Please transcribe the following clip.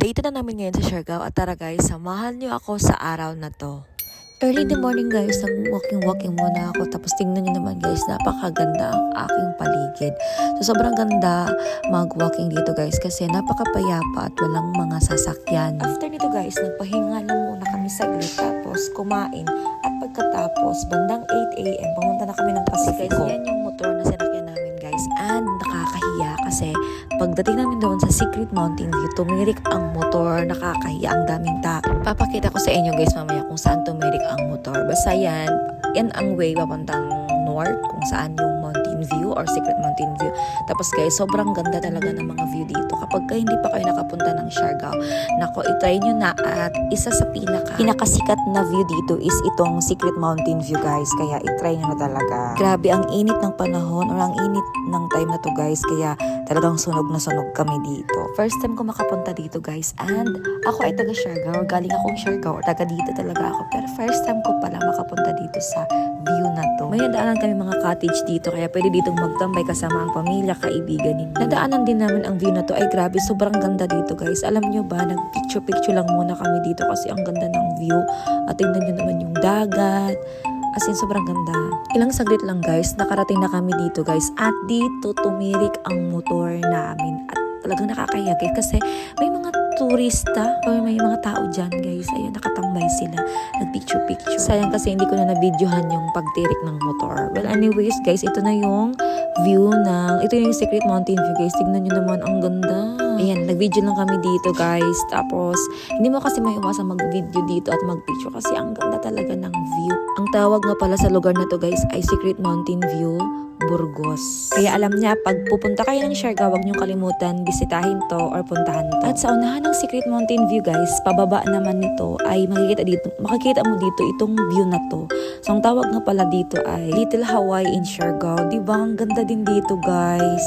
Day na namin ngayon sa Siargao at tara guys, samahan niyo ako sa araw na to. Early in the morning guys, nag-walking muna ako. Tapos tingnan niyo naman guys, napakaganda ang aking paligid. So sobrang ganda mag-walking dito guys kasi napakapayapa at walang mga sasakyan. After nito guys, nagpahinga lang muna kami saglit tapos kumain. At pagkatapos, bandang 8 AM, pumunta na kami ng Pacifico. Guys, yan yung motor na sinakyan namin guys. And nakakahiya kasi pagdating namin doon sa Secret Mountain View, tumirik ang motor, nakakahiya, ang daming tao. Papakita ko sa inyo guys mamaya kung saan tumirik ang motor. Basta yan ang way papuntang north kung saan yung Mountain View or Secret Mountain View. Tapos guys, sobrang ganda talaga ng mga view dito. Kapag hindi pa kayo nakapunta ng Siargao, nako, itry nyo na. At isa sa pinakasikat na view dito is itong Secret Mountain View guys. Kaya itry nyo na talaga. Grabe, ang init ng panahon or ang init ng time na to guys. Kaya talagang sunog na sunog kami dito. First time ko makapunta dito guys. And ako ay taga Siargao. Galing akong Siargao. Taga dito talaga ako. Pero first time ko pala makapunta dito sa view na to. May nadaanan kami mga cottage dito. Kaya pwede ditong magtambay kasama ang pamilya, kaibigan ninyo. Nadaanan din namin ang view na to. Ay grabe, sobrang ganda dito guys. Alam nyo ba, nag-picture lang muna kami dito kasi ang ganda ng view. At tingnan nyo naman yung dagat. As in, sobrang ganda. Ilang saglit lang guys, nakarating na kami dito guys. At dito tumirik ang motor namin. At talagang nakakahiya guys kasi may mga turista o may mga tao dyan guys. Ayun, nakatambay sila. Nag-picture. Sayang kasi hindi ko na na-videohan yung pagtirik ng motor. Well, anyways guys, ito na yung view ito yung Secret Mountain View guys. Tignan nyo naman, ang ganda. Ayan, nag-video lang kami dito guys. Tapos, hindi mo kasi maiwasan mag-video dito at mag-picture kasi ang ganda talaga ng view. Ang tawag nga pala sa lugar na to guys ay Secret Mountain View, Burgos. Kaya alam niya, pag pupunta kayo ng Siargao, huwag niyong kalimutan bisitahin to or puntahan to. At sa unahan ng Secret Mountain View guys, pababa naman nito ay makikita mo dito itong view na to. So ang tawag nga pala dito ay Little Hawaii in Siargao. Diba? Ang ganda din dito guys.